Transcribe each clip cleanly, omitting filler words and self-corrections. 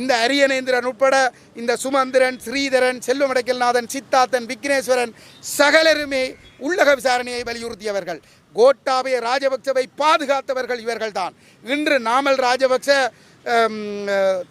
இந்த அரியநேந்திரன் உட்பட இந்த சுமந்திரன், ஸ்ரீதரன், செல்வமடைக்கல்நாதன், சித்தார்த்தன், விக்னேஸ்வரன் சகலருமே உள்ளக விசாரணையை வலியுறுத்தியவர்கள். கோட்டாபய ராஜபக்சவை பாதுகாத்தவர்கள் இவர்கள்தான். இன்று நாமல் ராஜபக்ச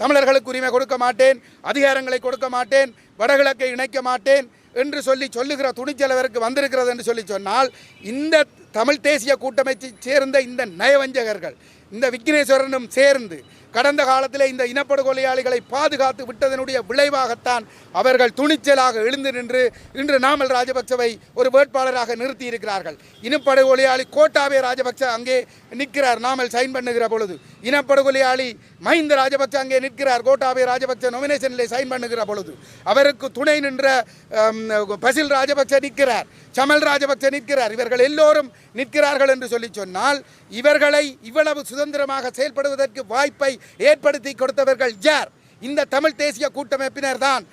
தமிழர்களுக்கு உரிமை கொடுக்க மாட்டேன், அதிகாரங்களை கொடுக்க மாட்டேன், வடகிழக்கை இணைக்க மாட்டேன் என்று சொல்லுகிற துணிச்சலவருக்கு வந்திருக்கிறது என்று சொன்னால், இந்த தமிழ் தேசிய கூட்டமைப்பை சேர்ந்த இந்த நயவஞ்சகர்கள் இந்த விக்னேஸ்வரனும் சேர்ந்து கடந்த காலத்தில் இந்த இனப்படுகொலையாளிகளை பாதுகாத்து விட்டதனுடைய விளைவாகத்தான் அவர்கள் துணிச்சலாக எழுந்து நின்று இன்று நாமல் ராஜபக்சவை ஒரு வேட்பாளராக நிறுத்தி இருக்கிறார்கள். இனப்படுகொலையாளி கோட்டாபய ராஜபக்ச அங்கே நிற்கிறார் நாமல் சைன் பண்ணுகிற பொழுது, இனப்படுகொலையாளி மஹிந்த ராஜபக்ச அங்கே நிற்கிறார் கோட்டாபய ராஜபக்ச நொமினேஷனில் சைன் பண்ணுகிற பொழுது, அவருக்கு துணை நின்ற பசில் ராஜபக்ச நிற்கிறார், சமல் ராஜபக்ச நிற்கிறார். இவர்கள் எல்லோரும் நிற்கிறார்கள் என்று சொன்னால் இவர்களை இவ்வளவு சுதந்திரமாக செயல்படுவதற்கு வாய்ப்பை ஏற்படுத்தி கொடுத்தவர்கள் யார்? இந்த தமிழ் தேசிய கூட்டமைப்பினர் தான்.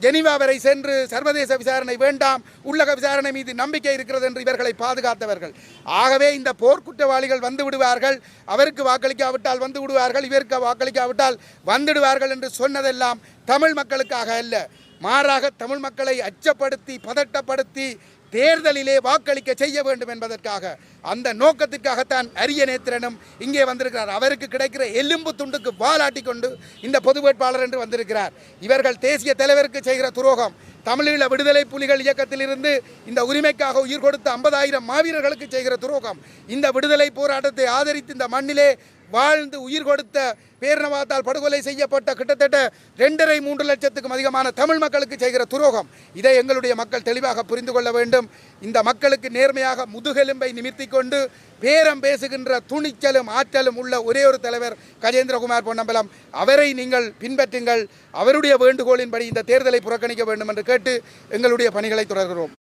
ஜெனீவா வரை சென்று சர்வதேச விசாரணை வேண்டாம், உள்ளக விசாரணை மீது நம்பிக்கை இருக்கிறது என்று இவர்களை பாதுகாத்தவர்கள். ஆகவே இந்த போர்க்குற்றவாளிகள் வந்து விடுவார்கள், அவருக்கு வாக்களிக்காவிட்டால் வந்து விடுவார்கள், இவருக்கு வாக்களிக்காவிட்டால் வந்துடுவார்கள் என்று சொன்னதெல்லாம் தமிழ் மக்களுக்காக அல்ல, மாறாக தமிழ் மக்களை அச்சப்படுத்தி பதட்டப்படுத்தி தேர்தலிலே வாக்களிக்க செய்ய வேண்டும் என்பதற்காக, அந்த நோக்கத்திற்காகத்தான் அரியநேத்திரனும் இங்கே வந்திருக்கிறார். அவருக்கு கிடைக்கிற எலும்பு துண்டுக்கு வாலாட்டி கொண்டு இந்த பொது வேட்பாளர் என்று வந்திருக்கிறார். இவர்கள் தேசிய தலைவருக்கு செய்கிற துரோகம், தமிழீழ விடுதலை புலிகள் இயக்கத்திலிருந்து இந்த உரிமைக்காக உயிர் கொடுத்த 50,000 மாவீரர்களுக்கு செய்கிற துரோகம், இந்த விடுதலை போராட்டத்தை ஆதரித்து இந்த மண்ணிலே வாழ்ந்து உயிர் கொடுத்த பேரினவாதத்தால் படுகொலை செய்யப்பட்ட கிட்டத்தட்ட 2.5-3 லட்சத்துக்கும் அதிகமான தமிழ் மக்களுக்கு செய்கிற துரோகம். இதை எங்களுடைய மக்கள் தெளிவாக புரிந்து கொள்ள வேண்டும். இந்த மக்களுக்கு நேர்மையாக முதுகெலும்பை நிமிர்த்தி கொண்டு பேரம் பேசுகின்ற துணிச்சலும் ஆற்றலும் உள்ள ஒரே ஒரு தலைவர் கஜேந்திரகுமார் பொன்னம்பலம். அவரை நீங்கள் பின்பற்றுங்கள். அவருடைய வேண்டுகோளின்படி இந்த தேர்தலை புறக்கணிக்க வேண்டும் என்று கேட்டு எங்களுடைய பணிகளை தொடர்கிறோம்.